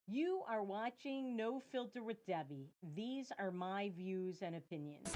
You are watching No Filter with Debbie. These are my views and opinions.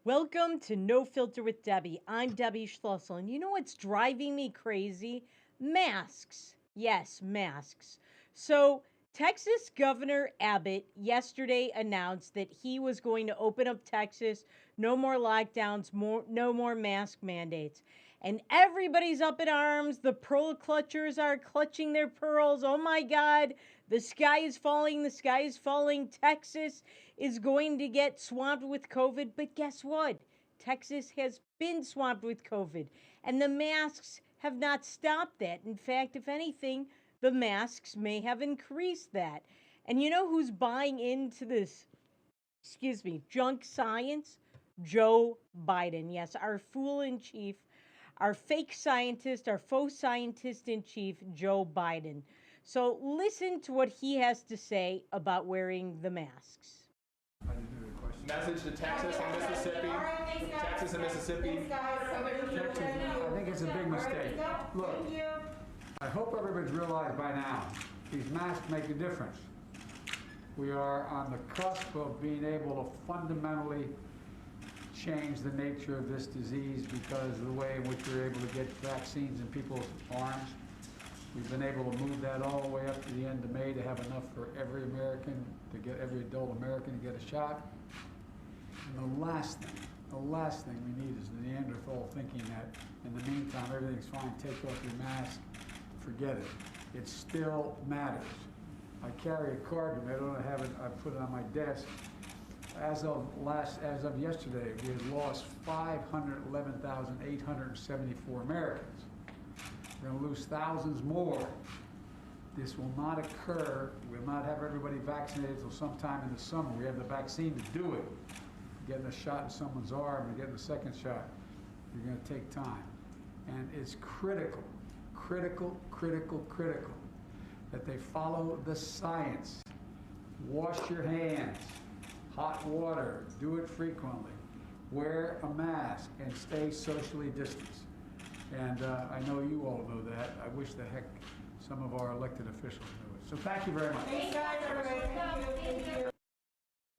Welcome to No Filter with Debbie. I'm Debbie Schlussel, and you know what's driving me crazy? Masks. Yes, masks. So, Texas Governor Abbott yesterday announced that he was going to open up Texas, no more lockdowns, no more mask mandates. And everybody's up in arms. The pearl clutchers are clutching their pearls. Oh my God, the sky is falling. The sky is falling. Texas is going to get swamped with COVID. But guess what? Texas has been swamped with COVID. And the masks have not stopped that. In fact, if anything, the masks may have increased that. And you know who's buying into this, junk science? Joe Biden. Yes, our fool in chief, our fake scientist, our faux scientist in chief, Joe Biden. So listen to what he has to say about wearing the masks. Message to Texas and Mississippi. Texas and Mississippi. Texas, I think it's a big mistake. Look, I hope everybody's realized by now, these masks make a difference. We are on the cusp of being able to fundamentally change the nature of this disease because of the way in which we're able to get vaccines in people's arms. We've been able to move that all the way up to the end of May to have enough for every American, to get every adult American to get a shot. And the last thing we need is the Neanderthal thinking that in the meantime everything's fine, take off your mask, forget it. It still matters. I carry a card, and I don't have it, I put it on my desk. As of yesterday, we had lost 511,874 Americans. We're going to lose thousands more. This will not occur. We'll not have everybody vaccinated until sometime in the summer. We have the vaccine to do it. Getting a shot in someone's arm and getting a second shot, you're going to take time. And it's critical that they follow the science. Wash your hands, hot water, do it frequently, wear a mask, and stay socially distanced. And I know you all know that. I wish the heck some of our elected officials knew it. So thank you very much. Thanks, guys, everybody. Thank you.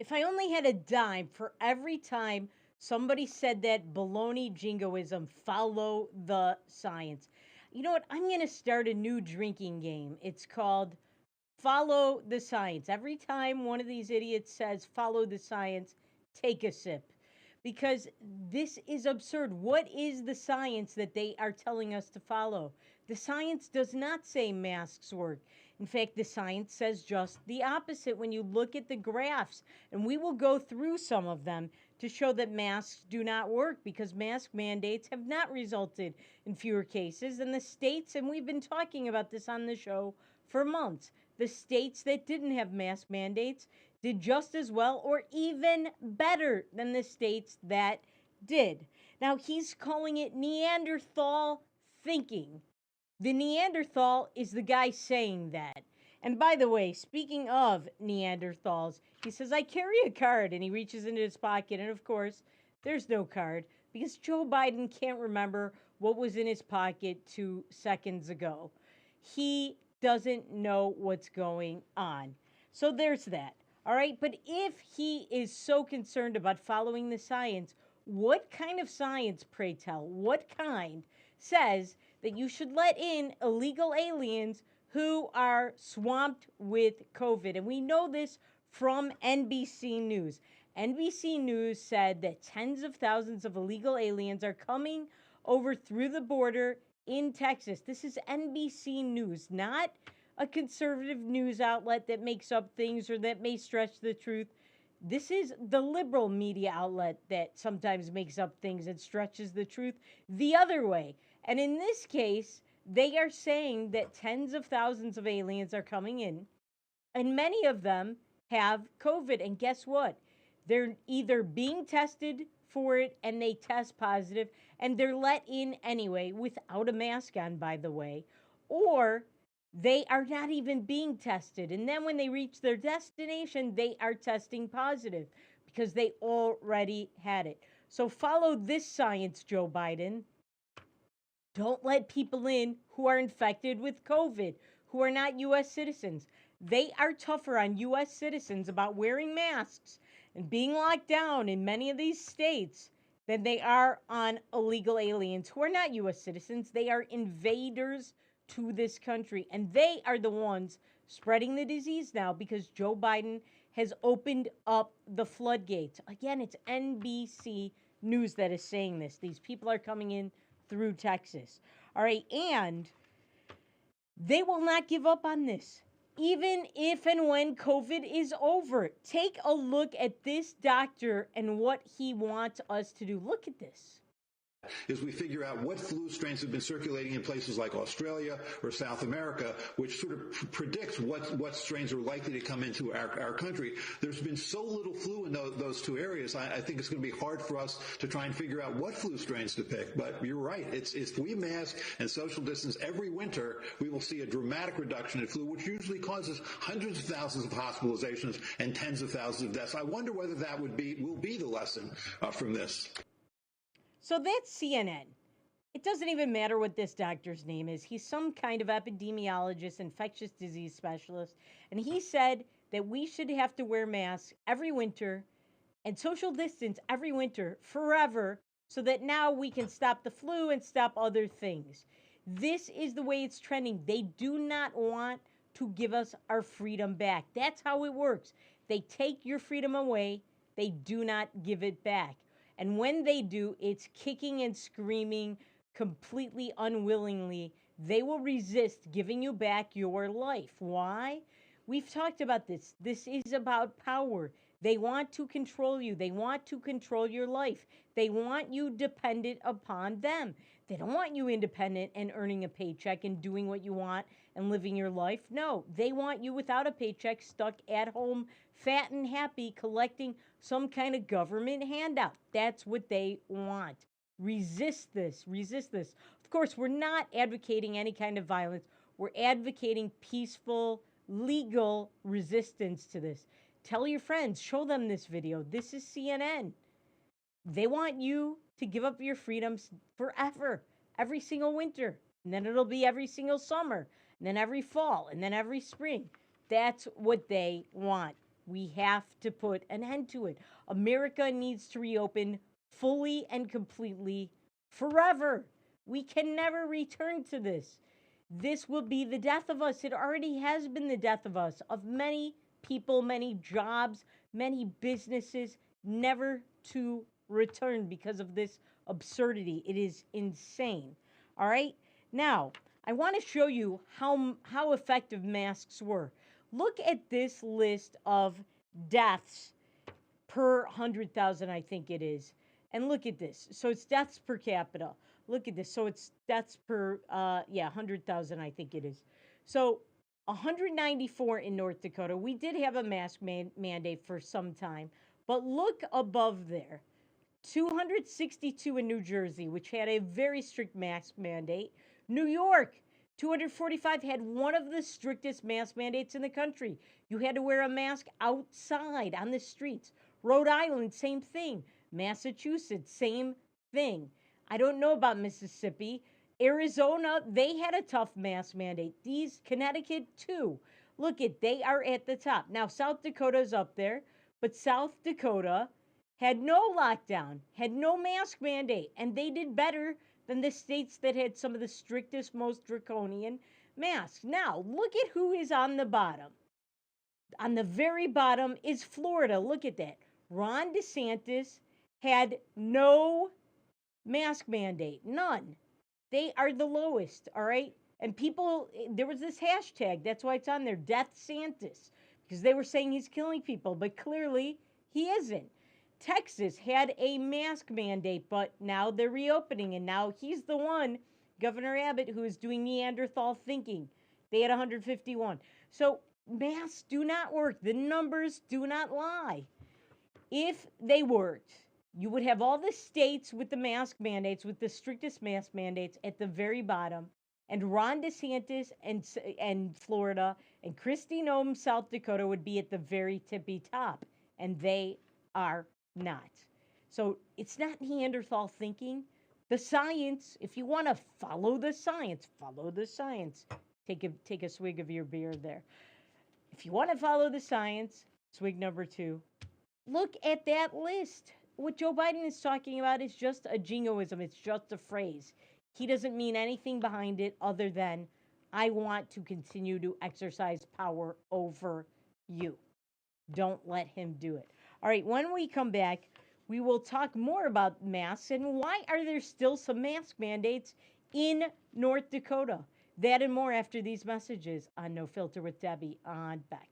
If I only had a dime for every time somebody said that baloney jingoism, follow the science. You know what? I'm going to start a new drinking game. It's called Follow the Science. Every time one of these idiots says follow the science, take a sip. Because this is absurd. What is the science that they are telling us to follow? The science does not say masks work. In fact, the science says just the opposite when you look at the graphs. And we will go through some of them to show that masks do not work because mask mandates have not resulted in fewer cases. And the states, and we've been talking about this on the show for months, the states that didn't have mask mandates did just as well or even better than the states that did. Now, he's calling it Neanderthal thinking. The Neanderthal is the guy saying that. And by the way, speaking of Neanderthals, he says, I carry a card, and he reaches into his pocket. And of course, there's no card because Joe Biden can't remember what was in his pocket 2 seconds ago. He doesn't know what's going on. So there's that. All right. But if he is so concerned about following the science, what kind of science, pray tell, what kind says that you should let in illegal aliens who are swamped with COVID? And we know this from NBC News. NBC News said that tens of thousands of illegal aliens are coming over through the border in Texas. This is NBC News, not a conservative news outlet that makes up things or that may stretch the truth. This is the liberal media outlet that sometimes makes up things and stretches the truth the other way. And in this case, they are saying that tens of thousands of aliens are coming in, and many of them have COVID. And guess what? They're either being tested for it and they test positive and they're let in anyway without a mask on, by the way, or they are not even being tested. And then when they reach their destination, they are testing positive because they already had it. So follow this science, Joe Biden. Don't let people in who are infected with COVID, who are not U.S. citizens. They are tougher on U.S. citizens about wearing masks and being locked down in many of these states than they are on illegal aliens who are not U.S. citizens. They are invaders to this country, and they are the ones spreading the disease now because Joe Biden has opened up the floodgates. Again, it's NBC News that is saying this. These people are coming in through Texas. All right, and they will not give up on this. Even if and when COVID is over, take a look at this doctor and what he wants us to do. Look at this. Is we figure out what flu strains have been circulating in places like Australia or South America, which sort of predicts what strains are likely to come into our country. There's been so little flu in those two areas, I think it's going to be hard for us to try and figure out what flu strains to pick. But you're right. It's if we mask and social distance every winter, we will see a dramatic reduction in flu, which usually causes hundreds of thousands of hospitalizations and tens of thousands of deaths. I wonder whether that will be the lesson from this. So that's CNN. It doesn't even matter what this doctor's name is. He's some kind of epidemiologist, infectious disease specialist, and he said that we should have to wear masks every winter and social distance every winter forever so that now we can stop the flu and stop other things. This is the way it's trending. They do not want to give us our freedom back. That's how it works. They take your freedom away, they do not give it back. And when they do, it's kicking and screaming completely unwillingly. They will resist giving you back your life. Why? We've talked about this. This is about power. They want to control you. They want to control your life. They want you dependent upon them. They don't want you independent and earning a paycheck and doing what you want and living your life. No, they want you without a paycheck, stuck at home, fat and happy, collecting some kind of government handout. That's what they want. Resist this. Resist this. Of course, we're not advocating any kind of violence. We're advocating peaceful, legal resistance to this. Tell your friends, show them this video. This is CNN. They want you to give up your freedoms forever, every single winter. And then it'll be every single summer, and then every fall, and then every spring. That's what they want. We have to put an end to it. America needs to reopen fully and completely forever. We can never return to this. This will be the death of us. It already has been the death of us, of many people, many jobs, many businesses, never to return because of this absurdity. It is insane. All right? Now, I want to show you how effective masks were. Look at this list of deaths per 100,000, I think it is. And look at this. So it's deaths per capita. Look at this. So it's deaths per, 100,000, I think it is. So 194 in North Dakota. We did have a mask mandate for some time. But look above there. 262 in New Jersey, which had a very strict mask mandate. New York, 245 had one of the strictest mask mandates in the country. You had to wear a mask outside on the streets. Rhode Island, same thing. Massachusetts, same thing. I don't know about Mississippi. Arizona, they had a tough mask mandate. Connecticut, too. Look at, they are at the top. Now, South Dakota's up there, but South Dakota had no lockdown, had no mask mandate, and they did better than the states that had some of the strictest, most draconian masks. Now, look at who is on the bottom. On the very bottom is Florida. Look at that. Ron DeSantis had no mask mandate, none. They are the lowest, all right? And people, there was this hashtag, that's why it's on there, Death Santis, because they were saying he's killing people, but clearly he isn't. Texas had a mask mandate, but now they're reopening, and now he's the one, Governor Abbott, who is doing Neanderthal thinking. They had 151. So masks do not work. The numbers do not lie. If they worked, you would have all the states with the mask mandates, with the strictest mask mandates at the very bottom, and Ron DeSantis and Florida and Kristi Noem, South Dakota would be at the very tippy top, and they are not. So it's not Neanderthal thinking. The science, if you want to follow the science, follow the science. Take a swig of your beer there. If you want to follow the science, swig number 2, look at that list. What Joe Biden is talking about is just a jingoism. It's just a phrase. He doesn't mean anything behind it other than, I want to continue to exercise power over you. Don't let him do it. All right, when we come back, we will talk more about masks and why are there still some mask mandates in North Dakota. That and more after these messages on No Filter with Debbie on Beck.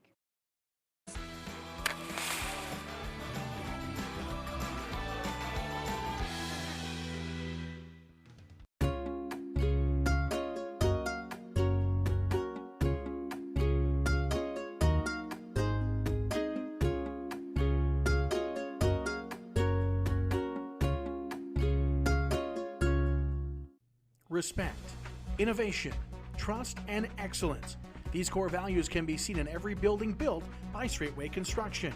Respect, innovation, trust, and excellence. These core values can be seen in every building built by Straightway Construction.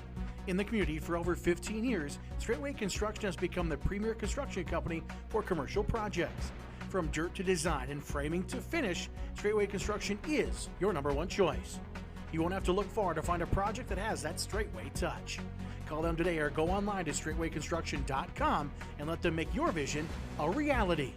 In the community for over 15 years, Straightway Construction has become the premier construction company for commercial projects. From dirt to design and framing to finish, Straightway Construction is your number one choice. You won't have to look far to find a project that has that Straightway touch. Call them today or go online to straightwayconstruction.com and let them make your vision a reality.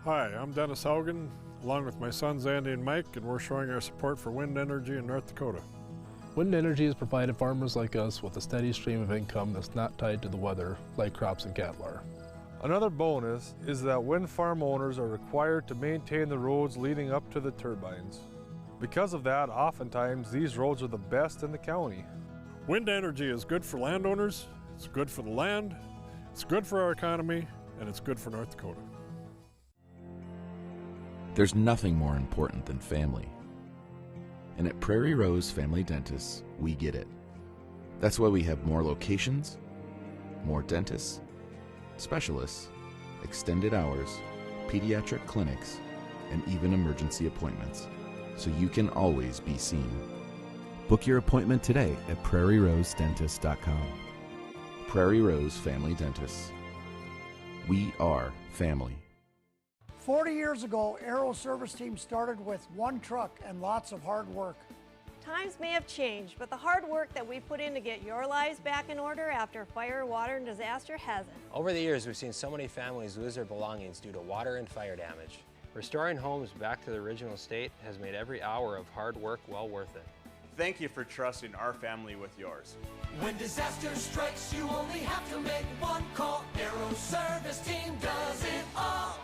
Hi, I'm Dennis Haugen, along with my sons Andy and Mike, and we're showing our support for wind energy in North Dakota. Wind energy has provided farmers like us with a steady stream of income that's not tied to the weather like crops and cattle are. Another bonus is that wind farm owners are required to maintain the roads leading up to the turbines. Because of that, oftentimes these roads are the best in the county. Wind energy is good for landowners, it's good for the land, it's good for our economy, and it's good for North Dakota. There's nothing more important than family. And at Prairie Rose Family Dentists, we get it. That's why we have more locations, more dentists, specialists, extended hours, pediatric clinics, and even emergency appointments, so you can always be seen. Book your appointment today at prairierosedentist.com. Prairie Rose Family Dentists. We are family. 40 years ago, Aero Service Team started with one truck and lots of hard work. Times may have changed, but the hard work that we put in to get your lives back in order after fire, water, and disaster hasn't. Over the years, we've seen so many families lose their belongings due to water and fire damage. Restoring homes back to the original state has made every hour of hard work well worth it. Thank you for trusting our family with yours. When disaster strikes, you only have to make one call. Aero Service Team does it all.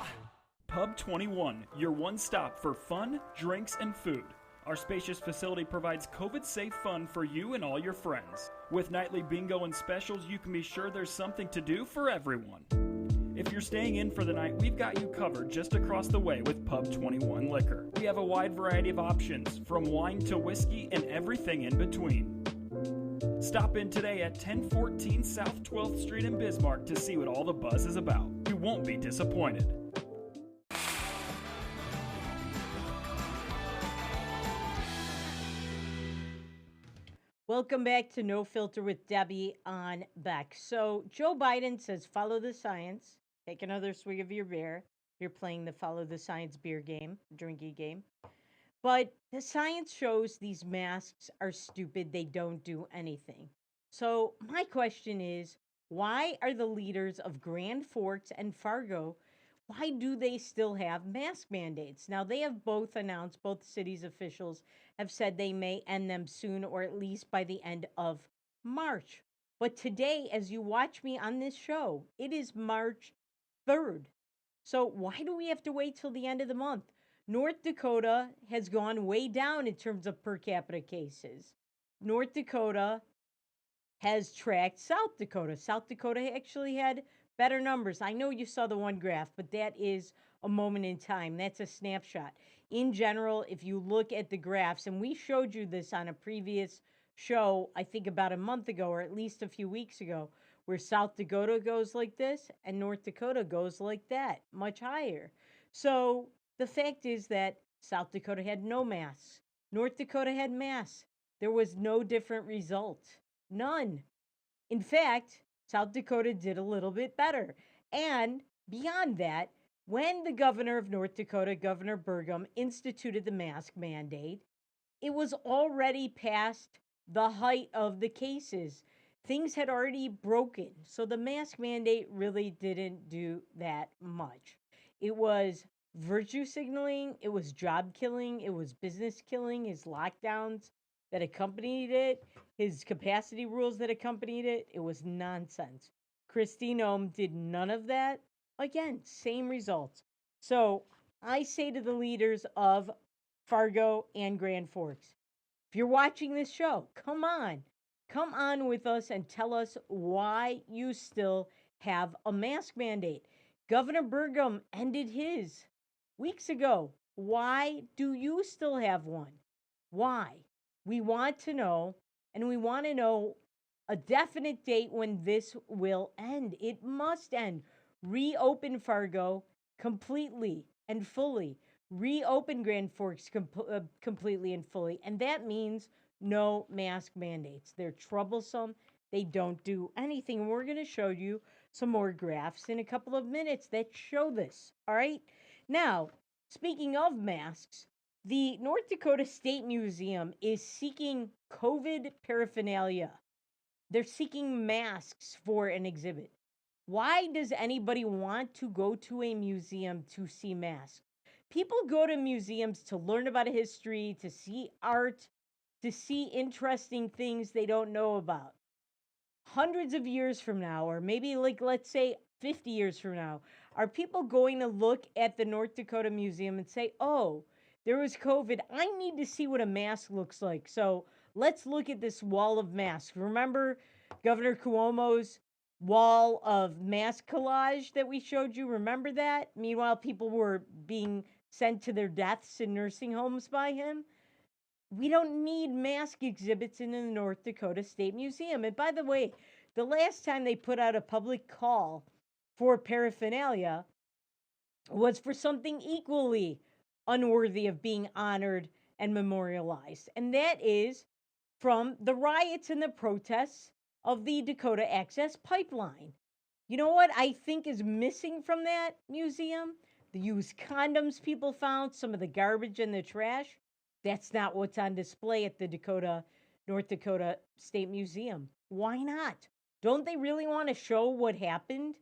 Pub 21, your one stop for fun, drinks, and food. Our spacious facility provides COVID-safe fun for you and all your friends. With nightly bingo and specials, you can be sure there's something to do for everyone. If you're staying in for the night, we've got you covered just across the way with Pub 21 Liquor. We have a wide variety of options, from wine to whiskey and everything in between. Stop in today at 1014 South 12th Street in Bismarck to see what all the buzz is about. You won't be disappointed. Welcome back to No Filter with Debbie on Beck. So Joe Biden says, follow the science. Take another swig of your beer. You're playing the follow the science beer game, drinking game. But the science shows these masks are stupid. They don't do anything. So my question is, why are the leaders of Grand Forks and Fargo, why do they still have mask mandates? Now, they have both announced, both cities' officials have said they may end them soon or at least by the end of March. But today, as you watch me on this show, it is March 3rd. So why do we have to wait till the end of the month? North Dakota has gone way down in terms of per capita cases. North Dakota has tracked South Dakota. South Dakota actually had better numbers. I know you saw the one graph, but that is a moment in time. That's a snapshot. In general, if you look at the graphs, and we showed you this on a previous show, I think about a month ago, or at least a few weeks ago, where South Dakota goes like this and North Dakota goes like that, much higher. So the fact is that South Dakota had no masks, North Dakota had masks. There was no different result. None. In fact, South Dakota did a little bit better. And beyond that, when the governor of North Dakota, Governor Burgum, instituted the mask mandate, it was already past the height of the cases. Things had already broken. So the mask mandate really didn't do that much. It was virtue signaling, it was job killing, it was business killing, his lockdowns that accompanied it, his capacity rules that accompanied it. It was nonsense. Kristi Noem did none of that. Again, same results. So I say to the leaders of Fargo and Grand Forks, if you're watching this show, come on. Come on with us and tell us why you still have a mask mandate. Governor Burgum ended his weeks ago. Why do you still have one? Why? We want to know, and we want to know a definite date when this will end. It must end. Reopen Fargo completely and fully. Reopen Grand Forks completely and fully. And that means no mask mandates. They're troublesome. They don't do anything. We're going to show you some more graphs in a couple of minutes that show this. All right? Now, speaking of masks, the North Dakota State Museum is seeking COVID paraphernalia. They're seeking masks for an exhibit. Why does anybody want to go to a museum to see masks? People go to museums to learn about history, to see art, to see interesting things they don't know about. Hundreds of years from now, or maybe like let's say 50 years from now, are people going to look at the North Dakota Museum and say, oh, there was COVID. I need to see what a mask looks like. So let's look at this wall of masks. Remember Governor Cuomo's wall of mask collage that we showed you? Remember that? Meanwhile, people were being sent to their deaths in nursing homes by him. We don't need mask exhibits in the North Dakota State Museum. And by the way, the last time they put out a public call for paraphernalia was for something equally unworthy of being honored and memorialized. And that is from the riots and the protests of the Dakota Access Pipeline. You know what I think is missing from that museum? The used condoms people found, some of the garbage and the trash. That's not what's on display at the North Dakota State Museum. Why not? Don't they really want to show what happened?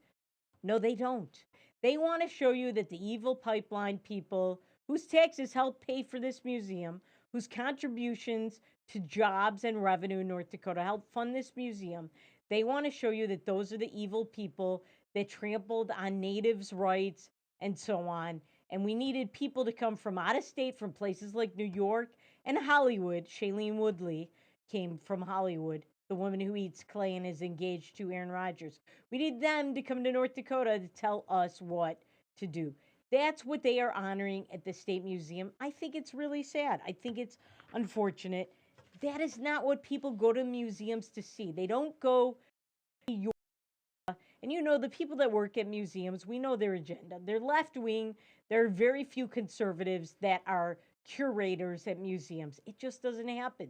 No, they don't. They want to show you that the evil pipeline people whose taxes help pay for this museum, whose contributions to jobs and revenue in North Dakota help fund this museum, they want to show you that those are the evil people that trampled on natives' rights and so on. And we needed people to come from out of state, from places like New York and Hollywood. Shailene Woodley came from Hollywood, the woman who eats clay and is engaged to Aaron Rodgers. We need them to come to North Dakota to tell us what to do. That's what they are honoring at the State Museum. I think it's really sad. I think it's unfortunate. That is not what people go to museums to see. They don't go to your. And you know, the people that work at museums, we know their agenda. They're left wing. There are very few conservatives that are curators at museums. It just doesn't happen.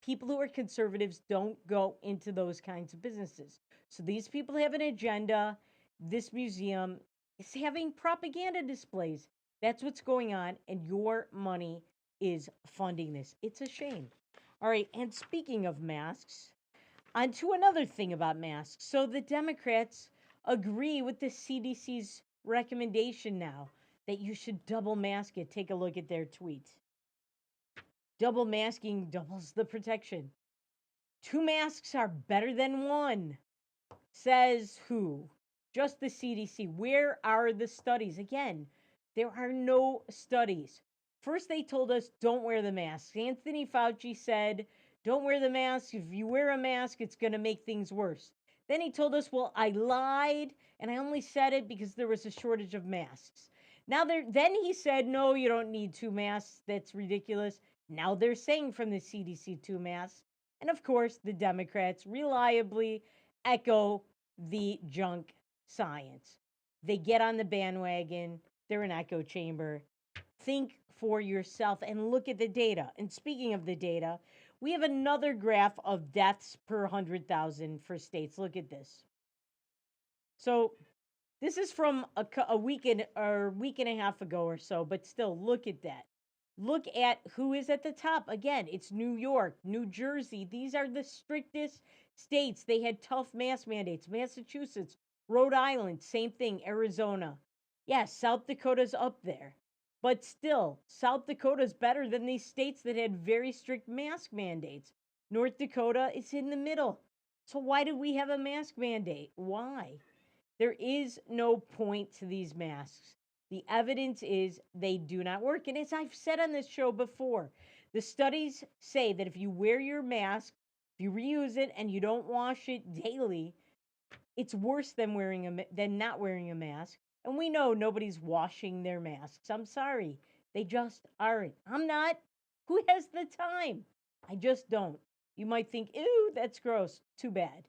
People who are conservatives don't go into those kinds of businesses. So these people have an agenda. This museum is having propaganda displays. That's what's going on, and your money is funding this. It's a shame. All right, and speaking of masks, on to another thing about masks. So the Democrats agree with the CDC's recommendation now that you should double mask it. Take a look at their tweet. Double masking doubles the protection. 2 masks are better than 1. Says who? Just the CDC. Where are the studies? Again, there are no studies. First, they told us don't wear the mask. Anthony Fauci said, don't wear the mask. If you wear a mask, it's going to make things worse. Then he told us, well, I lied, and I only said it because there was a shortage of masks. Then he said, no, you don't need 2 masks. That's ridiculous. Now they're saying from the CDC 2 masks. And of course, the Democrats reliably echo the junk science. They get on the bandwagon, they're an echo chamber. Think for yourself and look at the data. And speaking of the data, we have another graph of deaths per 100,000 for states. Look at this. So this is from a week and a half ago or so, but still, look at that. Look at who is at the top. Again, it's New York, New Jersey. These are the strictest states. They had tough mask mandates. Massachusetts, Rhode Island, same thing. Arizona. Yes, South Dakota's up there. But still, South Dakota's better than these states that had very strict mask mandates. North Dakota is in the middle. So why do we have a mask mandate? Why? There is no point to these masks. The evidence is they do not work. And as I've said on this show before, the studies say that if you wear your mask, if you reuse it and you don't wash it daily, it's worse than not wearing a mask. And we know nobody's washing their masks. I'm sorry. They just aren't. I'm not. Who has the time? I just don't. You might think, ew, that's gross. Too bad.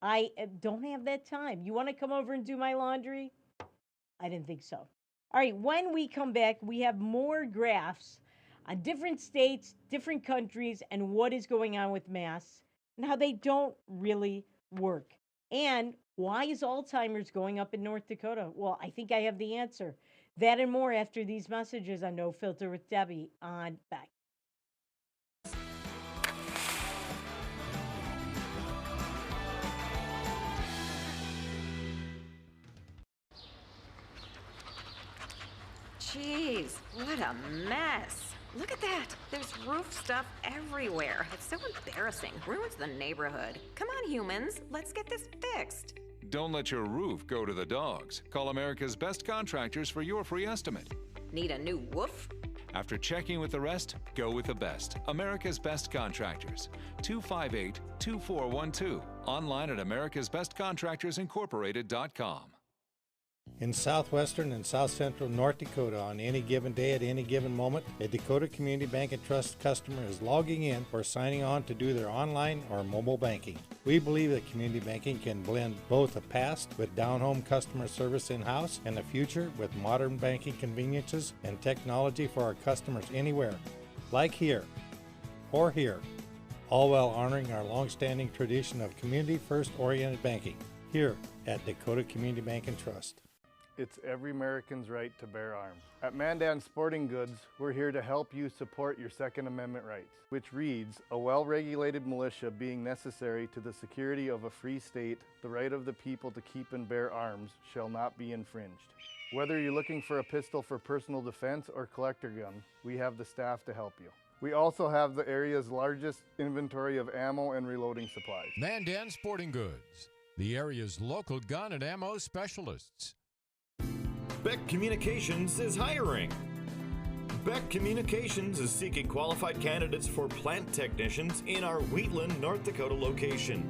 I don't have that time. You want to come over and do my laundry? I didn't think so. All right, when we come back, we have more graphs on different states, different countries, and what is going on with masks and how they don't really work. And why is Alzheimer's going up in North Dakota? Well, I think I have the answer. That and more after these messages on No Filter with Debbie on Beck. Jeez, what a mess. Look at that. There's roof stuff everywhere. It's so embarrassing. Ruins the neighborhood. Come on, humans. Let's get this fixed. Don't let your roof go to the dogs. Call America's Best Contractors for your free estimate. Need a new woof? After checking with the rest, go with the best. America's Best Contractors. 258-2412. Online at americasbestcontractorsincorporated.com. In southwestern and south central North Dakota, on any given day at any given moment, a Dakota Community Bank and Trust customer is logging in or signing on to do their online or mobile banking. We believe that community banking can blend both a past with down-home customer service in-house and a future with modern banking conveniences and technology for our customers anywhere, like here or here, all while honoring our long-standing tradition of community-first oriented banking here at Dakota Community Bank and Trust. It's every American's right to bear arms. At Mandan Sporting Goods, we're here to help you support your Second Amendment rights, which reads, a well-regulated militia being necessary to the security of a free state, the right of the people to keep and bear arms shall not be infringed. Whether you're looking for a pistol for personal defense or collector gun, we have the staff to help you. We also have the area's largest inventory of ammo and reloading supplies. Mandan Sporting Goods, the area's local gun and ammo specialists. Beck Communications is hiring. Beck Communications is seeking qualified candidates for plant technicians in our Wheatland, North Dakota location.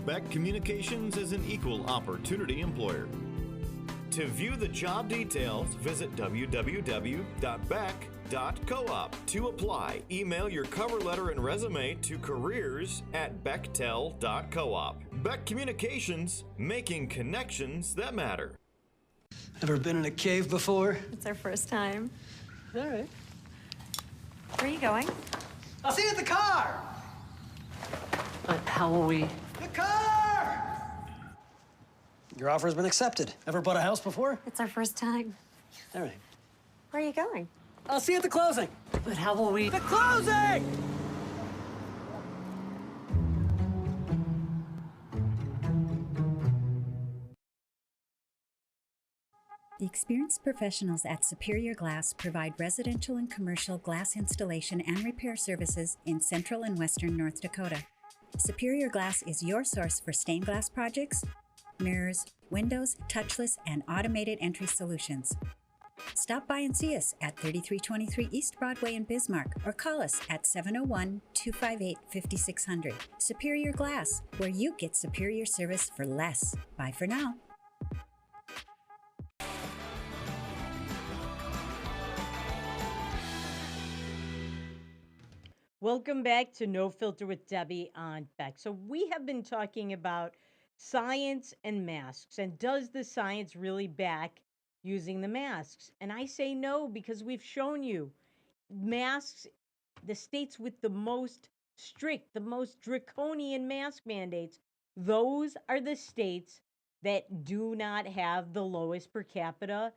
Beck Communications is an equal opportunity employer. To view the job details, visit www.beck.coop. To apply, email your cover letter and resume to careers@bechtel.coop. Beck Communications, making connections that matter. Ever been in a cave before? It's our first time. All right. Where are you going? I'll see you at the car! How will we? The car! Your offer has been accepted. Ever bought a house before? It's our first time. All right. Where are you going? I'll see you at the closing. But how will we? The closing! The experienced professionals at Superior Glass provide residential and commercial glass installation and repair services in central and western North Dakota. Superior Glass is your source for stained glass projects, mirrors, windows, touchless, and automated entry solutions. Stop by and see us at 3323 East Broadway in Bismarck or call us at 701-258-5600. Superior Glass, where you get superior service for less. Bye for now. Welcome back to No Filter with Debbie on Beck. So we have been talking about science and masks. And does the science really back using the masks? And I say no, because we've shown you masks, the states with the most strict, the most draconian mask mandates, those are the states that do not have the lowest per capita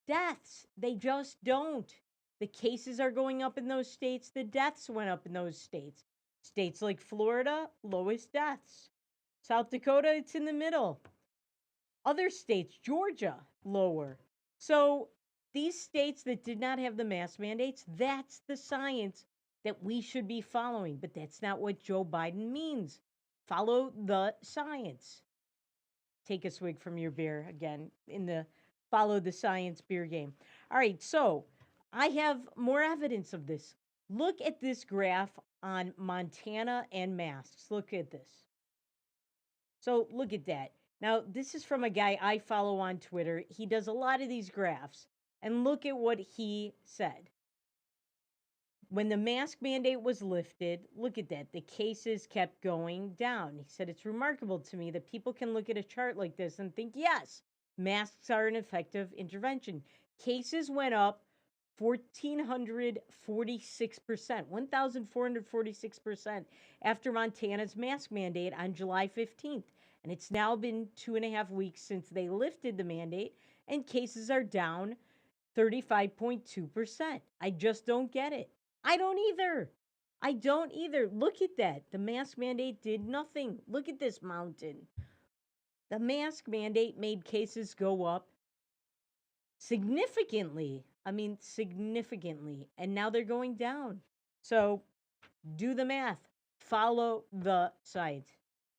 deaths. They just don't. The cases are going up in those states, the deaths went up in those states. States like Florida, lowest deaths. South Dakota, it's in the middle. Other states, Georgia, lower. So these states that did not have the mask mandates, that's the science that we should be following. But that's not what Joe Biden means. Follow the science. Take a swig from your beer again in the follow the science beer game. All right, so I have more evidence of this. Look at this graph on Montana and masks. Look at this. So look at that. Now, this is from a guy I follow on Twitter. He does a lot of these graphs. And look at what he said. When the mask mandate was lifted, look at that. The cases kept going down. He said, it's remarkable to me that people can look at a chart like this and think, yes, masks are an effective intervention. Cases went up 1,446% after Montana's mask mandate on July 15th. And it's now been 2.5 weeks since they lifted the mandate, and cases are down 35.2%. I just don't get it. I don't either. I don't either. Look at that. The mask mandate did nothing. Look at this mountain. The mask mandate made cases go up significantly. I mean, significantly. And now they're going down. So do the math. Follow the science.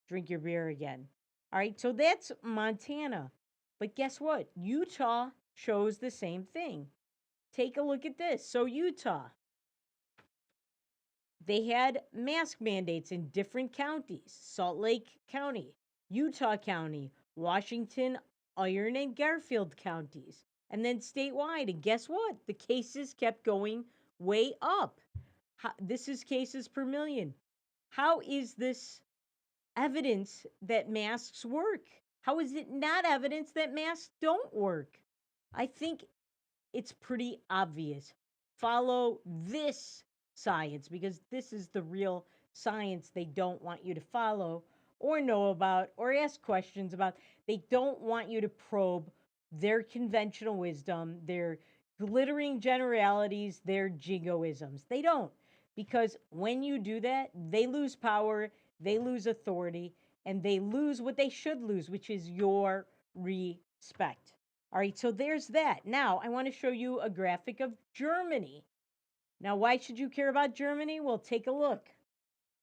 Drink your beer again. All right, so that's Montana. But guess what? Utah shows the same thing. Take a look at this. So Utah, they had mask mandates in different counties. Salt Lake County, Utah County, Washington, Iron, and Garfield counties. And then statewide. And guess what? The cases kept going way up. This is cases per million. How is this evidence that masks work? How is it not evidence that masks don't work? I think it's pretty obvious. Follow this science, because this is the real science they don't want you to follow or know about or ask questions about. They don't want you to probe their conventional wisdom, their glittering generalities, their jingoisms. They don't. Because when you do that, they lose power, they lose authority, and they lose what they should lose, which is your respect. All right, so there's that. Now, I want to show you a graphic of Germany. Now, why should you care about Germany? Well, take a look.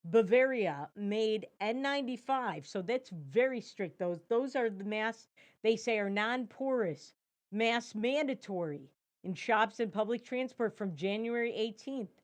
Bavaria made N95, so that's very strict. Those are the masks they say are non-porous, mask mandatory in shops and public transport from January 18th.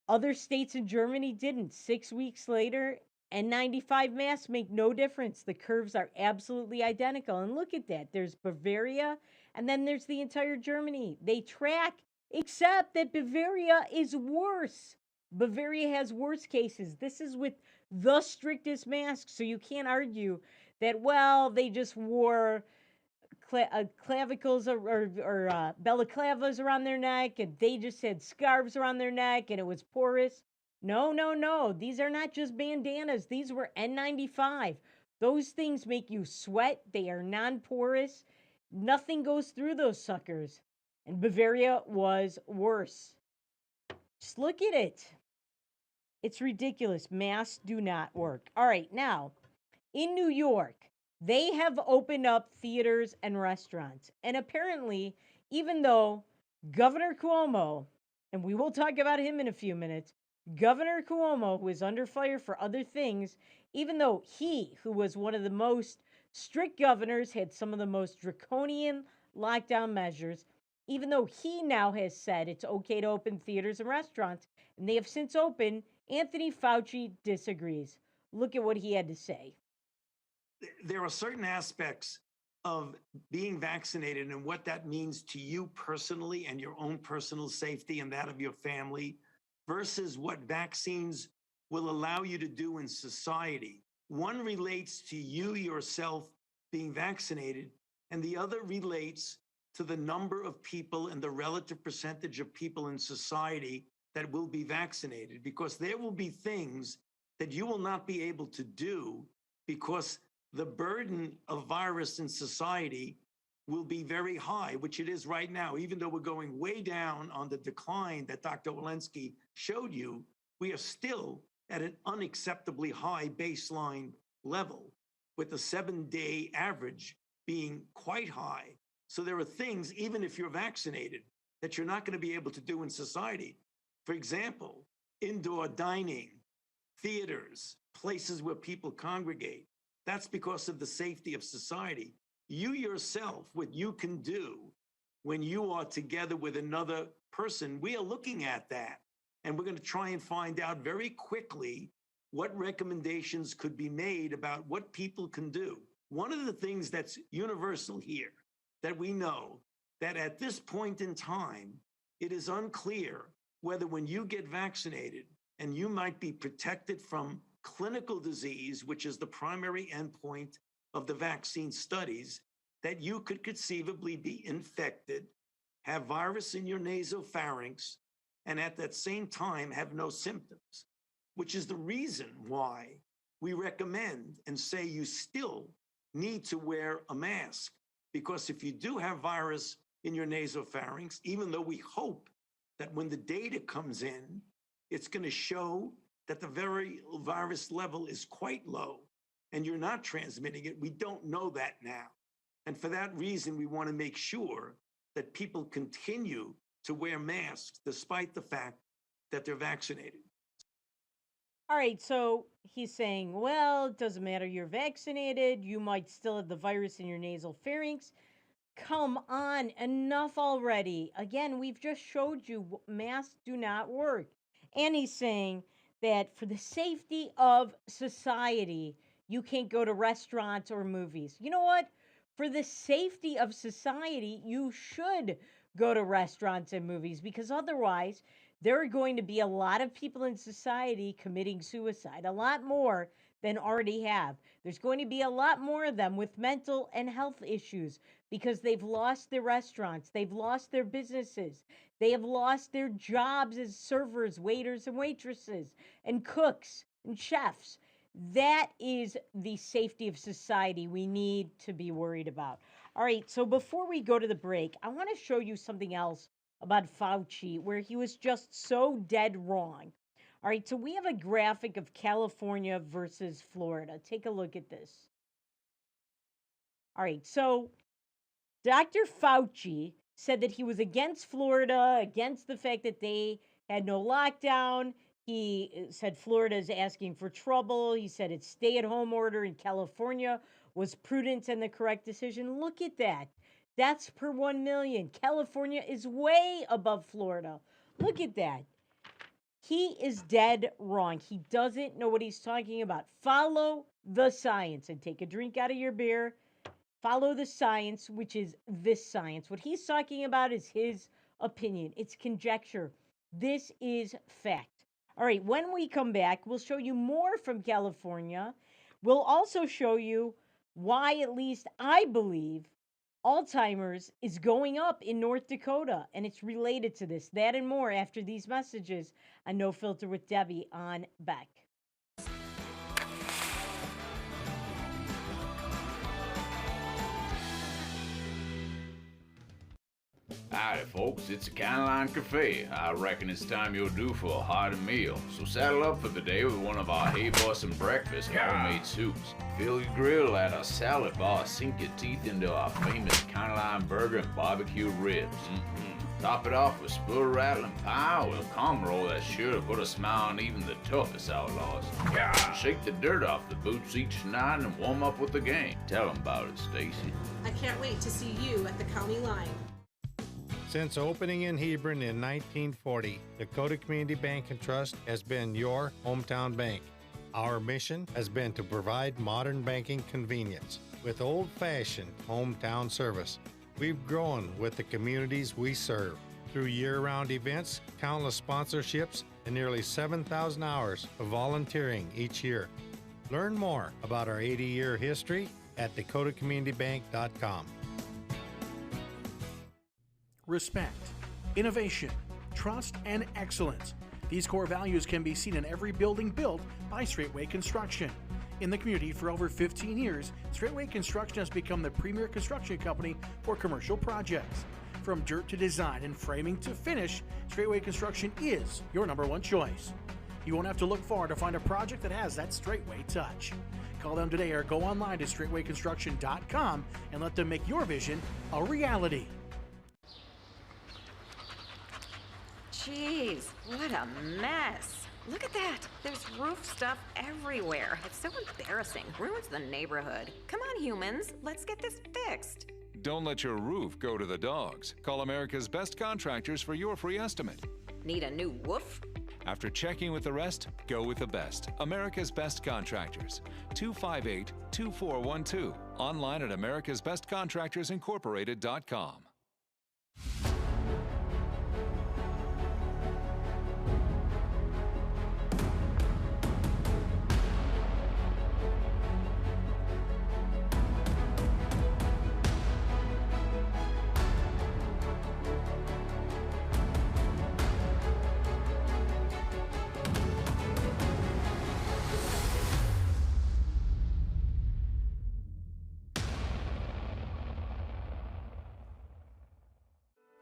Other states in Germany didn't. 6 weeks later, N95 masks make no difference. The curves are absolutely identical. And look at that. There's Bavaria, and then there's the entire Germany. They track, except that Bavaria is worse. Bavaria has worse cases. This is with the strictest masks, so you can't argue that, well, they just wore clavicles or balaclavas around their neck, and they just had scarves around their neck, and it was porous. No, no, no. These are not just bandanas. These were N95. Those things make you sweat. They are non-porous. Nothing goes through those suckers. And Bavaria was worse. Just look at it. It's ridiculous. Masks do not work. All right, now, in New York, they have opened up theaters and restaurants. And apparently, even though Governor Cuomo, and we will talk about him in a few minutes, Governor Cuomo, who is under fire for other things, even though he, who was one of the most strict governors, had some of the most draconian lockdown measures, even though he now has said it's okay to open theaters and restaurants, and they have since opened, Anthony Fauci disagrees. Look at what he had to say. There are certain aspects of being vaccinated and what that means to you personally and your own personal safety and that of your family versus what vaccines will allow you to do in society. One relates to you yourself being vaccinated, and the other relates to the number of people and the relative percentage of people in society that will be vaccinated, because there will be things that you will not be able to do because the burden of virus in society will be very high, which it is right now. Even though we're going way down on the decline that Dr. Walensky showed you, we are still at an unacceptably high baseline level, with the 7-day average being quite high. So there are things, even if you're vaccinated, that you're not going to be able to do in society. For example, indoor dining, theaters, places where people congregate. That's because of the safety of society. You yourself, what you can do when you are together with another person, we are looking at that. And we're going to try and find out very quickly what recommendations could be made about what people can do. One of the things that's universal here that we know, that at this point in time, it is unclear whether when you get vaccinated and you might be protected from clinical disease, which is the primary endpoint of the vaccine studies, that you could conceivably be infected, have virus in your nasopharynx, and at that same time have no symptoms, which is the reason why we recommend and say you still need to wear a mask. Because if you do have virus in your nasopharynx, even though we hope that when the data comes in, it's going to show that the very virus level is quite low and you're not transmitting it. We don't know that now. And for that reason, we want to make sure that people continue to wear masks despite the fact that they're vaccinated. All right, so he's saying, well, it doesn't matter, you're vaccinated, you might still have the virus in your nasal pharynx. Come on, enough already. Again, we've just showed you masks do not work. And he's saying that for the safety of society, you can't go to restaurants or movies. You know what? For the safety of society, you should go to restaurants and movies, because otherwise, there are going to be a lot of people in society committing suicide, a lot more than already have. There's going to be a lot more of them with mental and health issues because they've lost their restaurants, they've lost their businesses, they have lost their jobs as servers, waiters, and waitresses, and cooks and chefs. That is the safety of society we need to be worried about. All right, so before we go to the break, I want to show you something else about Fauci where he was just so dead wrong. All right, so we have a graphic of California versus Florida. Take a look at this. All right, so Dr. Fauci said that he was against Florida, against the fact that they had no lockdown. He said Florida is asking for trouble. He said its stay-at-home order in California was prudent and the correct decision. Look at that. Deaths per 1 million. California is way above Florida. Look at that. He is dead wrong. He doesn't know what he's talking about. Follow the science and take a drink out of your beer. Follow the science, which is this science. What he's talking about is his opinion. It's conjecture. This is fact. All right, when we come back, we'll show you more from California. We'll also show you why, at least I believe, Alzheimer's is going up in North Dakota, and it's related to this. That and more after these messages on No Filter with Debbie on Beck. Howdy folks, it's a Caroline Cafe. I reckon it's time you're due for a hearty meal. So saddle up for the day with one of our Hey Bussin' breakfast homemade soups. Fill your grill at our salad bar, sink your teeth into our famous Caroline burger and barbecue ribs. Top it off with spoon rattling pie with a calm roll that's sure to put a smile on even the toughest outlaws. Shake the dirt off the boots each night and warm up with the gang. Tell them about it, Stacy. I can't wait to see you at the county line. Since opening in Hebron in 1940, Dakota Community Bank and Trust has been your hometown bank. Our mission has been to provide modern banking convenience with old-fashioned hometown service. We've grown with the communities we serve through year-round events, countless sponsorships, and nearly 7,000 hours of volunteering each year. Learn more about our 80-year history at dakotacommunitybank.com. Respect, innovation, trust, and excellence. These core values can be seen in every building built by Straightway Construction. In the community for over 15 years, Straightway Construction has become the premier construction company for commercial projects. From dirt to design and framing to finish, Straightway Construction is your number one choice. You won't have to look far to find a project that has that Straightway touch. Call them today or go online to straightwayconstruction.com and let them make your vision a reality. Jeez, what a mess. Look at that. There's roof stuff everywhere. It's so embarrassing. Ruins the neighborhood. Come on, humans. Let's get this fixed. Don't let your roof go to the dogs. Call America's Best Contractors for your free estimate. Need a new woof? After checking with the rest, go with the best. America's Best Contractors. 258-2412. Online at americasbestcontractorsincorporated.com.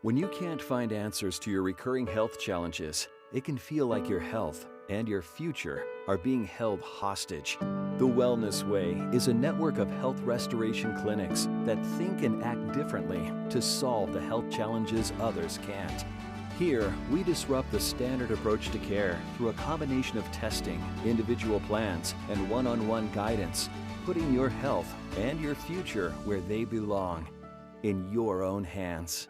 When you can't find answers to your recurring health challenges, it can feel like your health and your future are being held hostage. The Wellness Way is a network of health restoration clinics that think and act differently to solve the health challenges others can't. Here, we disrupt the standard approach to care through a combination of testing, individual plans, and one-on-one guidance, putting your health and your future where they belong, in your own hands.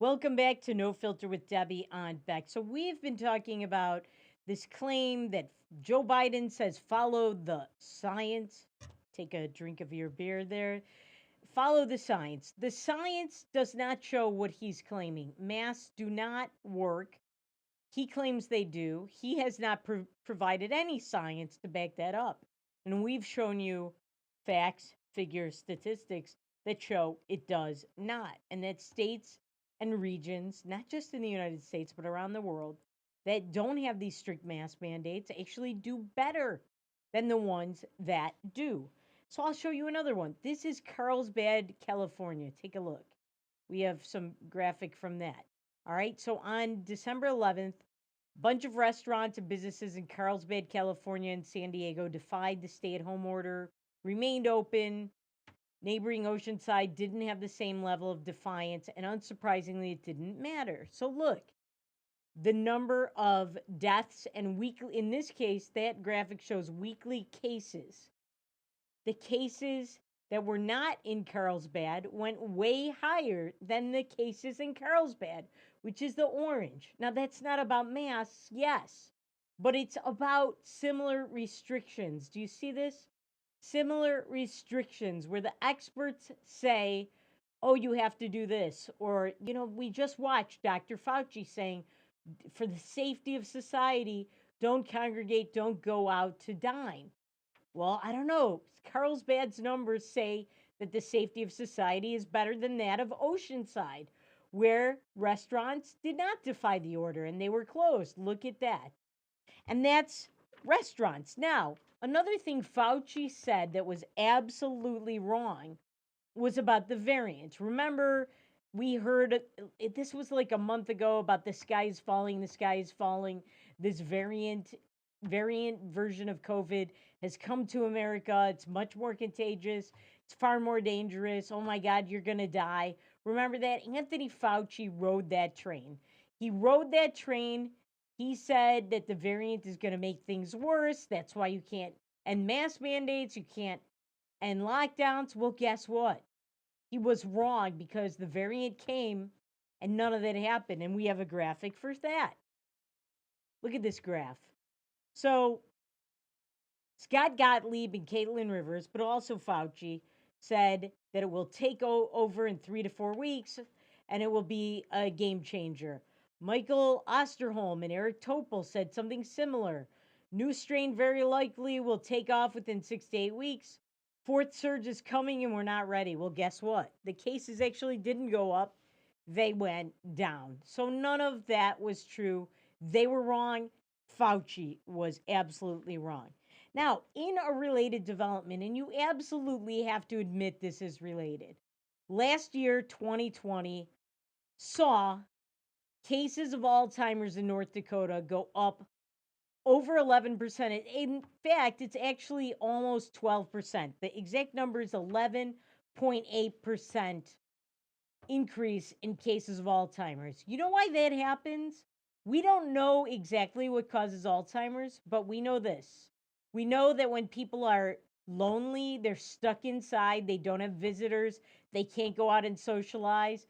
Welcome back to No Filter with Debbie on Beck. So we've been talking about this claim that Joe Biden says follow the science. Take a drink of your beer there. Follow the science. The science does not show what he's claiming. Masks do not work. He claims they do. He has not provided any science to back that up. And we've shown you facts, figures, statistics that show it does not. And that states and regions, not just in the United States, but around the world, that don't have these strict mask mandates actually do better than the ones that do. So I'll show you another one. This is Carlsbad, California. Take a look. We have some graphic from that. All right, so on December 11th, a bunch of restaurants and businesses in Carlsbad, California and San Diego defied the stay-at-home order, remained open. Neighboring Oceanside didn't have the same level of defiance, and unsurprisingly, it didn't matter. So look, the number of deaths and weekly, in this case, that graphic shows weekly cases. The cases that were not in Carlsbad went way higher than the cases in Carlsbad, which is the orange. Now, that's not about masks, yes, but it's about similar restrictions. Do you see this? Similar restrictions where the experts say, oh, you have to do this. Or, you know, we just watched Dr. Fauci saying, for the safety of society, don't congregate, don't go out to dine. Well, I don't know. Carlsbad's numbers say that the safety of society is better than that of Oceanside, where restaurants did not defy the order and they were closed. Look at that. And that's restaurants. Now, another thing Fauci said that was absolutely wrong was about the variant. Remember, we heard this was like a month ago about the sky is falling, This variant version of COVID has come to America. It's much more contagious. It's far more dangerous. Oh my God, you're going to die. Remember that? Anthony Fauci rode that train. He rode that train. He said that the variant is going to make things worse. That's why you can't end mask mandates. You can't end lockdowns. Well, guess what? He was wrong because the variant came and none of that happened. And we have a graphic for that. Look at this graph. So Scott Gottlieb and Caitlin Rivers, but also Fauci, said that it will take over in 3 to 4 weeks and it will be a game changer. Michael Osterholm and Eric Topol said something similar. New strain very likely will take off within 6 to 8 weeks. Fourth surge is coming and we're not ready. Well, guess what? The cases actually didn't go up, they went down. So none of that was true. They were wrong. Fauci was absolutely wrong. Now, in a related development, and you absolutely have to admit this is related, last year, 2020, saw cases of Alzheimer's in North Dakota go up over 11%. In fact, it's actually almost 12%. The exact number is 11.8% increase in cases of Alzheimer's. You know why that happens? We don't know exactly what causes Alzheimer's, but we know this. We know that when people are lonely, they're stuck inside, they don't have visitors, they can't go out and socialize,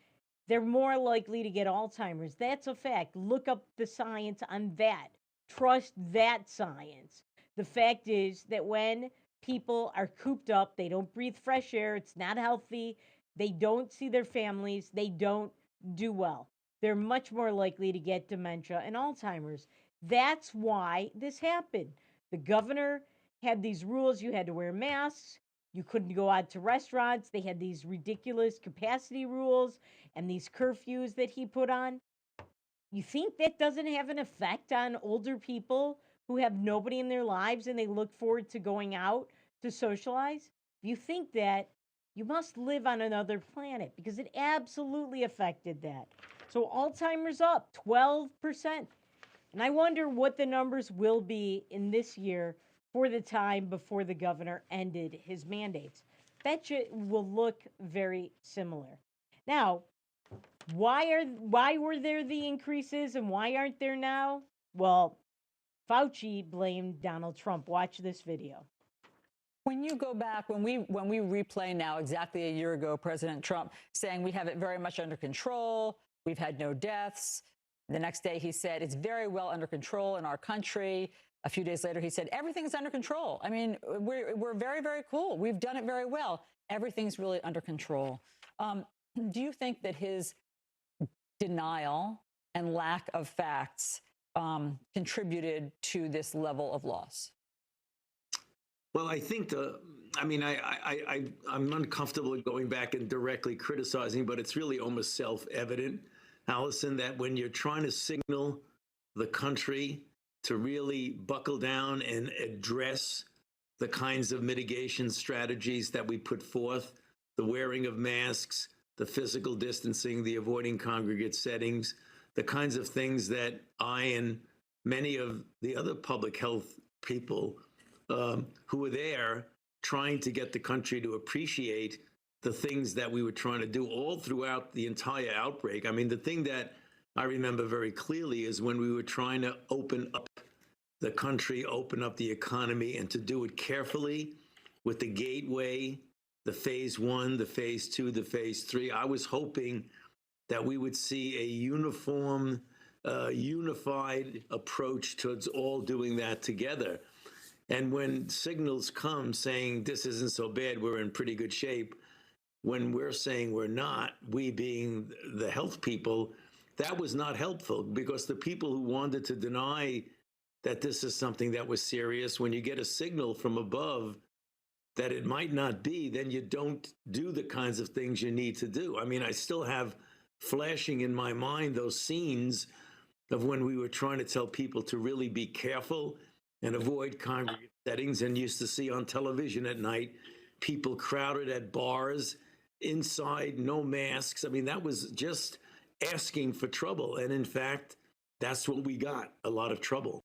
they're more likely to get Alzheimer's. That's a fact. Look up the science on that. Trust that science. The fact is that when people are cooped up, they don't breathe fresh air, it's not healthy, they don't see their families, they don't do well. They're much more likely to get dementia and Alzheimer's. That's why this happened. The governor had these rules: you had to wear masks, you couldn't go out to restaurants, they had these ridiculous capacity rules and these curfews that he put on. You think that doesn't have an effect on older people who have nobody in their lives and they look forward to going out to socialize? If you think that, you must live on another planet, because it absolutely affected that. So Alzheimer's up 12%. And I wonder what the numbers will be in this year for the time before the governor ended his mandates. Bet will look very similar. Now, why were there the increases and why aren't there now? Well, Fauci blamed Donald Trump. Watch this video. When you go back, when we replay now exactly a year ago, President Trump saying we have it very much under control, we've had no deaths. The next day he said it's very well under control in our country. A few days later he said everything's under control. I mean, we're very, very cool. We've done it very well. Everything's really under control. Do you think that his denial and lack of facts contributed to this level of loss? Well, I think I'm uncomfortable going back and directly criticizing, but it's really almost self-evident, Allison, that when you're trying to signal the country to really buckle down and address the kinds of mitigation strategies that we put forth, the wearing of masks, the physical distancing, the avoiding congregate settings, the kinds of things that I and many of the other public health people who were there trying to get the country to appreciate the things that we were trying to do all throughout the entire outbreak. I mean, the thing that I remember very clearly is when we were trying to open up the country, open up the economy, and to do it carefully with the gateway, the phase 1, the phase 2, the phase 3. I was hoping that we would see a uniform, unified approach towards all doing that together. And when signals come saying this isn't so bad, we're in pretty good shape, when we're saying we're not, we being the health people, that was not helpful, because the people who wanted to deny that this is something that was serious, when you get a signal from above that it might not be, then you don't do the kinds of things you need to do. I mean, I still have flashing in my mind those scenes of when we were trying to tell people to really be careful and avoid congregate settings, and used to see on television at night people crowded at bars, inside, no masks. I mean, that was just asking for trouble. And in fact, that's what we got, a lot of trouble.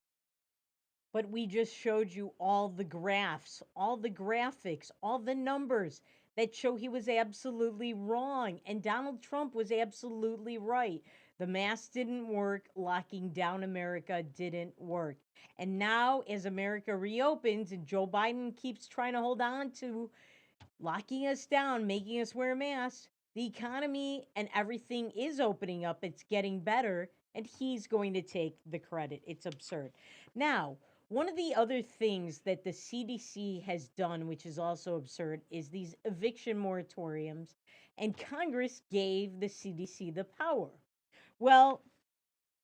But we just showed you all the graphs, all the graphics, all the numbers that show he was absolutely wrong. And Donald Trump was absolutely right. The mask didn't work. Locking down America didn't work. And now, as America reopens and Joe Biden keeps trying to hold on to locking us down, making us wear masks, the economy and everything is opening up. It's getting better. And he's going to take the credit. It's absurd. Now, one of the other things that the CDC has done, which is also absurd, is these eviction moratoriums. And Congress gave the CDC the power. Well,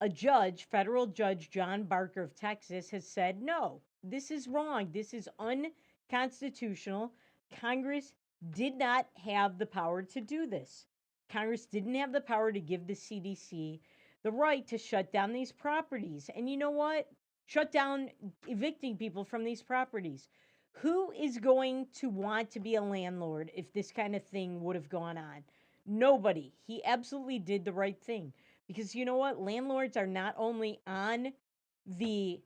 a judge, federal judge John Barker of Texas, has said, no, this is wrong. This is unconstitutional. Congress did not have the power to do this. Congress didn't have the power to give the CDC the right to shut down these properties. And you know what? Shut down evicting people from these properties. Who is going to want to be a landlord if this kind of thing would have gone on? Nobody. He absolutely did the right thing. Because you know what? Landlords are not only on the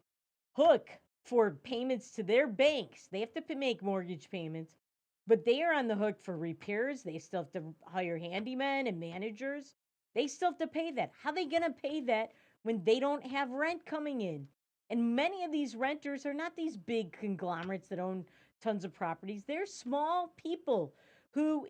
hook for payments to their banks, they have to make mortgage payments, but they are on the hook for repairs. They still have to hire handymen and managers. They still have to pay that. How are they going to pay that when they don't have rent coming in? And many of these renters are not these big conglomerates that own tons of properties. They're small people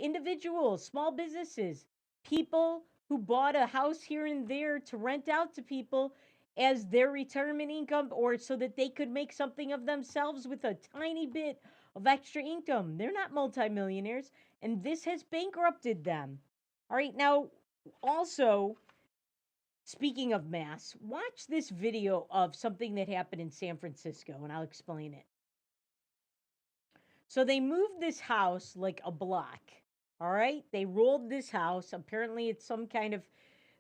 individuals, small businesses, people who bought a house here and there to rent out to people as their retirement income or so that they could make something of themselves with a tiny bit of extra income. They're not multimillionaires, and this has bankrupted them. All right, now, also, speaking of masks, watch this video of something that happened in San Francisco, and I'll explain it. So they moved this house like a block. All right, they rolled this house. Apparently, it's some kind of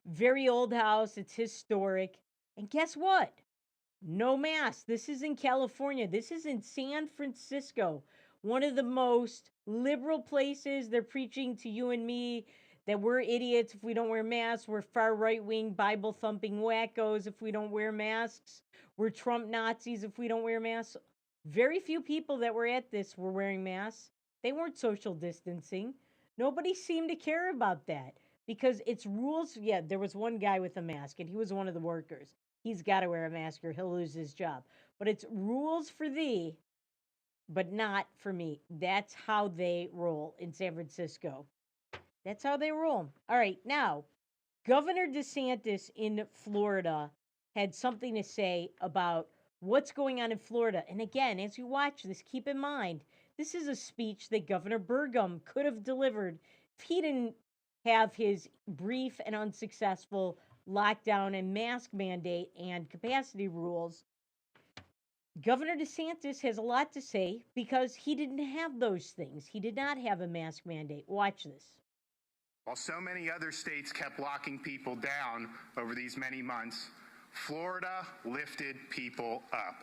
very old house. It's historic. And guess what? No mask. This is in California. This is in San Francisco, one of the most liberal places. They're preaching to you and me that we're idiots if we don't wear masks. We're far right-wing, Bible-thumping wackos if we don't wear masks. We're Trump Nazis if we don't wear masks. Very few people that were at this were wearing masks. They weren't social distancing. Nobody seemed to care about that because it's rules. Yeah, there was one guy with a mask, and he was one of the workers. He's got to wear a mask or he'll lose his job. But it's rules for thee, but not for me. That's how they roll in San Francisco. That's how they roll. All right, now, Governor DeSantis in Florida had something to say about what's going on in Florida. And again, as you watch this, keep in mind, this is a speech that Governor Burgum could have delivered if he didn't have his brief and unsuccessful lockdown and mask mandate and capacity rules. Governor DeSantis has a lot to say because he didn't have those things. He did not have a mask mandate. Watch this. While so many other states kept locking people down over these many months, Florida lifted people up.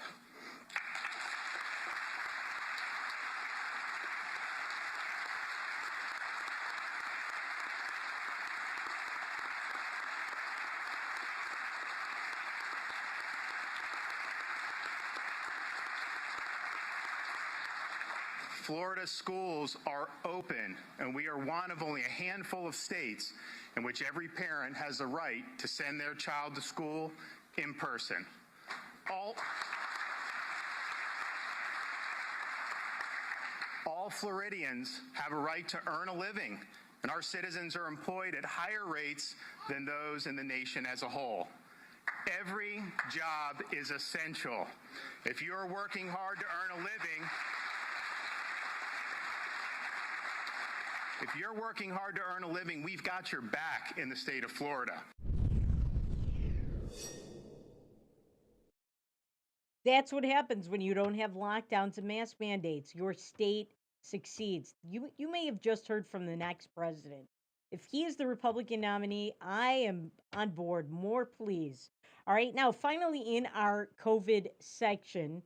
Florida schools are open, and we are one of only a handful of states in which every parent has the right to send their child to school in person. All Floridians have a right to earn a living, and our citizens are employed at higher rates than those in the nation as a whole. Every job is essential. If you're working hard to earn a living, we've got your back in the state of Florida. That's what happens when you don't have lockdowns and mask mandates. Your state succeeds. You may have just heard from the next president. If he is the Republican nominee, I am on board. More, please. All right, now finally in our COVID section,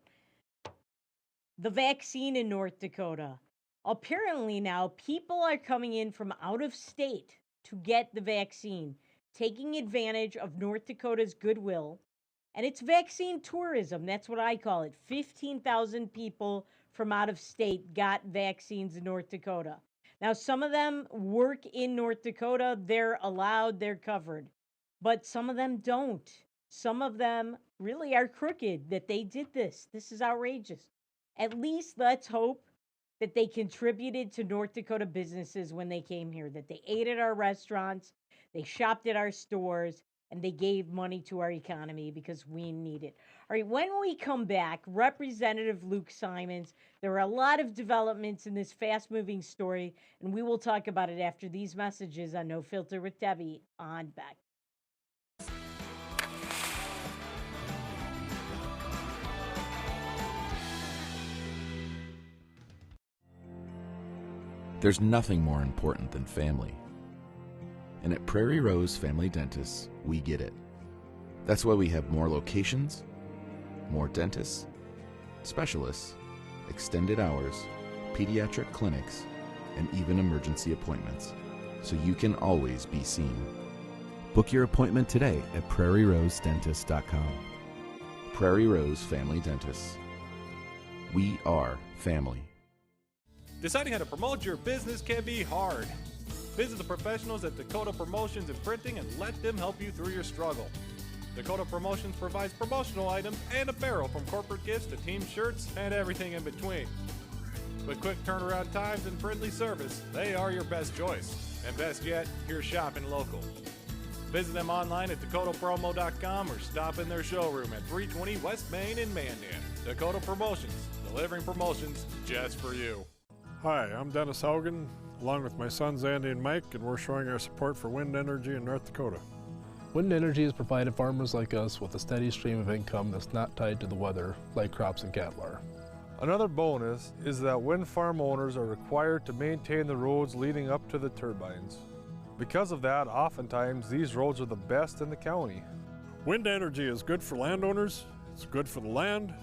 the vaccine in North Dakota. Apparently now people are coming in from out of state to get the vaccine, taking advantage of North Dakota's goodwill. And it's vaccine tourism. That's what I call it. 15,000 people from out of state got vaccines in North Dakota. Now, some of them work in North Dakota. They're allowed, they're covered. But some of them don't. Some of them really are crooked that they did this. This is outrageous. At least let's hope that they contributed to North Dakota businesses when they came here, that they ate at our restaurants, they shopped at our stores, and they gave money to our economy because we need it. All right, when we come back, Representative Luke Simons, there are a lot of developments in this fast-moving story, and we will talk about it after these messages on No Filter with Debbie on Beck. There's nothing more important than family. And at Prairie Rose Family Dentists, we get it. That's why we have more locations, more dentists, specialists, extended hours, pediatric clinics, and even emergency appointments, so you can always be seen. Book your appointment today at prairierosedentist.com. Prairie Rose Family Dentists. We are family. Deciding how to promote your business can be hard. Visit the professionals at Dakota Promotions and Printing and let them help you through your struggle. Dakota Promotions provides promotional items and apparel, from corporate gifts to team shirts and everything in between. With quick turnaround times and friendly service, they are your best choice. And best yet, you're shopping local. Visit them online at dakotapromo.com or stop in their showroom at 320 West Main in Mandan. Dakota Promotions, delivering promotions just for you. Hi, I'm Dennis Haugen, along with my sons Andy and Mike, and we're showing our support for wind energy in North Dakota. Wind energy has provided farmers like us with a steady stream of income that's not tied to the weather, like crops and cattle are. Another bonus is that wind farm owners are required to maintain the roads leading up to the turbines. Because of that, oftentimes these roads are the best in the county. Wind energy is good for landowners, it's good for the land,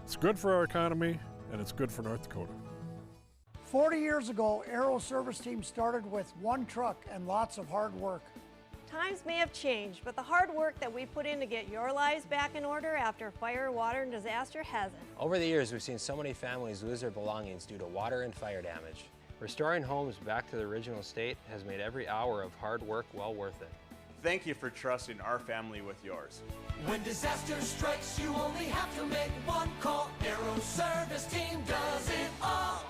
it's good for our economy, and it's good for North Dakota. 40 years ago, Aero Service Team started with one truck and lots of hard work. Times may have changed, but the hard work that we put in to get your lives back in order after fire, water, and disaster hasn't. Over the years, we've seen so many families lose their belongings due to water and fire damage. Restoring homes back to the original state has made every hour of hard work well worth it. Thank you for trusting our family with yours. When disaster strikes, you only have to make one call. Aero Service Team does it all.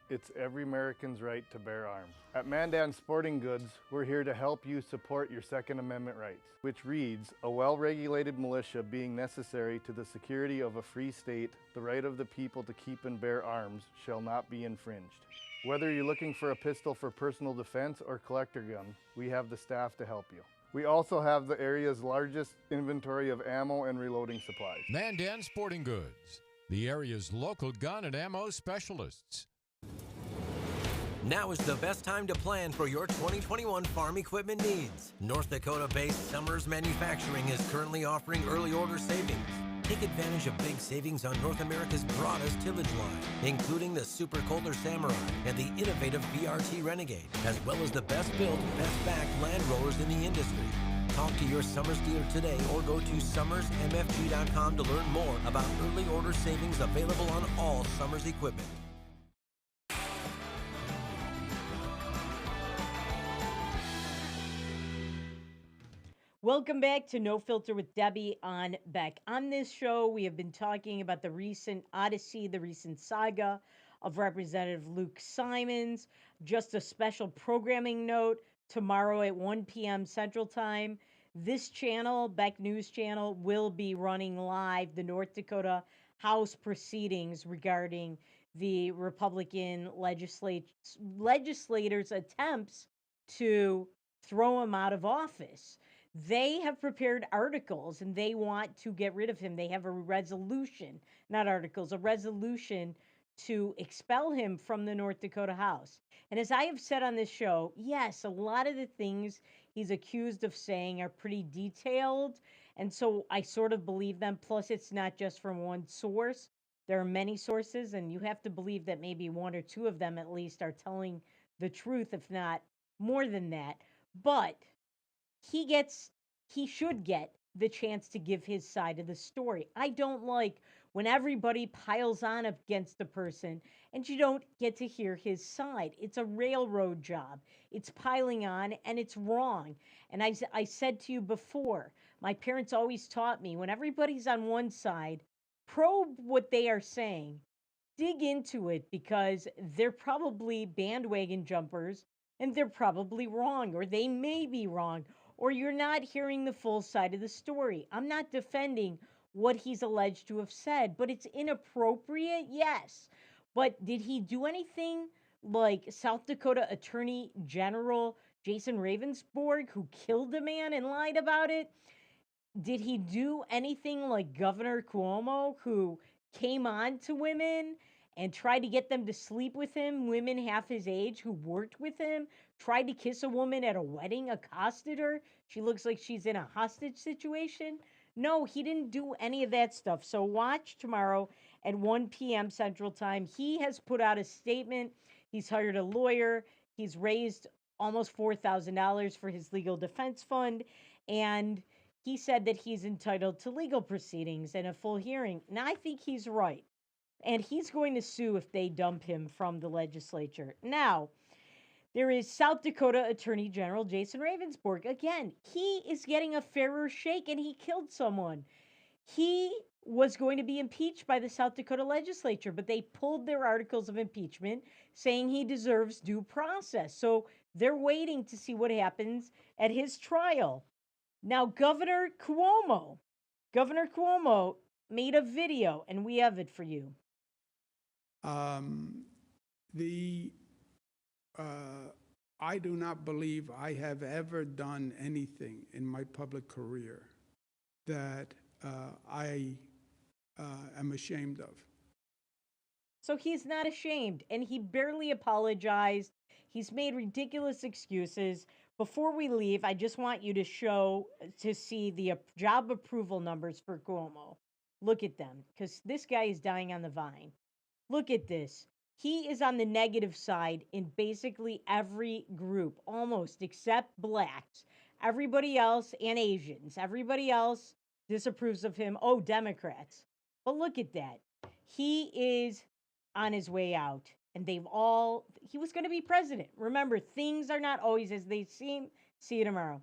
It's every American's right to bear arms. At Mandan Sporting Goods, we're here to help you support your Second Amendment rights, which reads, a well-regulated militia being necessary to the security of a free state, the right of the people to keep and bear arms shall not be infringed. Whether you're looking for a pistol for personal defense or collector gun, we have the staff to help you. We also have the area's largest inventory of ammo and reloading supplies. Mandan Sporting Goods, the area's local gun and ammo specialists. Now is the best time to plan for your 2021 farm equipment needs. North Dakota-based Summers Manufacturing is currently offering early order savings. Take advantage of big savings on North America's broadest tillage line, including the Super Coulter Samurai and the innovative VRT Renegade, as well as the best-built, best-backed land rollers in the industry. Talk to your Summers dealer today or go to summersmfg.com to learn more about early order savings available on all Summers equipment. Welcome back to No Filter with Debbie on Beck. On this show, we have been talking about the recent odyssey, the recent saga of Representative Luke Simons. Just a special programming note, tomorrow at 1 p.m. Central Time, this channel, Beck News Channel, will be running live the North Dakota House proceedings regarding the Republican legislators' attempts to throw him out of office. They have prepared articles and they want to get rid of him. They have a resolution, not articles, a resolution to expel him from the North Dakota House. And as I have said on this show, yes, a lot of the things he's accused of saying are pretty detailed. And so I sort of believe them. Plus, it's not just from one source. There are many sources, and you have to believe that maybe one or two of them at least are telling the truth, if not more than that. But he should get the chance to give his side of the story. I don't like when everybody piles on against a person and you don't get to hear his side. It's a railroad job. It's piling on and it's wrong. And I said to you before, my parents always taught me when everybody's on one side, probe what they are saying. Dig into it because they're probably bandwagon jumpers and they're probably wrong, or they may be wrong, or you're not hearing the full side of the story. I'm not defending what he's alleged to have said, but it's inappropriate, yes. But did he do anything like South Dakota Attorney General Jason Ravensborg, who killed a man and lied about it? Did he do anything like Governor Cuomo, who came on to women and tried to get them to sleep with him, women half his age who worked with him, tried to kiss a woman at a wedding, accosted her. She looks like she's in a hostage situation. No, he didn't do any of that stuff. So watch tomorrow at 1 p.m. Central Time. He has put out a statement. He's hired a lawyer. He's raised almost $4,000 for his legal defense fund. And he said that he's entitled to legal proceedings and a full hearing. And I think he's right. And he's going to sue if they dump him from the legislature. Now, there is South Dakota Attorney General Jason Ravensborg. Again, he is getting a fairer shake and he killed someone. He was going to be impeached by the South Dakota legislature, but they pulled their articles of impeachment saying he deserves due process. So they're waiting to see what happens at his trial. Now, Governor Cuomo made a video, and we have it for you. I do not believe I have ever done anything in my public career that I am ashamed of. So he's not ashamed, and he barely apologized. He's made ridiculous excuses. Before we leave, I just want you to see the job approval numbers for Cuomo. Look at them, because this guy is dying on the vine. Look at this. He is on the negative side in basically every group, almost, except blacks. Everybody else, and Asians, everybody else disapproves of him. Oh, Democrats. But look at that. He is on his way out. And he was going to be president. Remember, things are not always as they seem. See you tomorrow.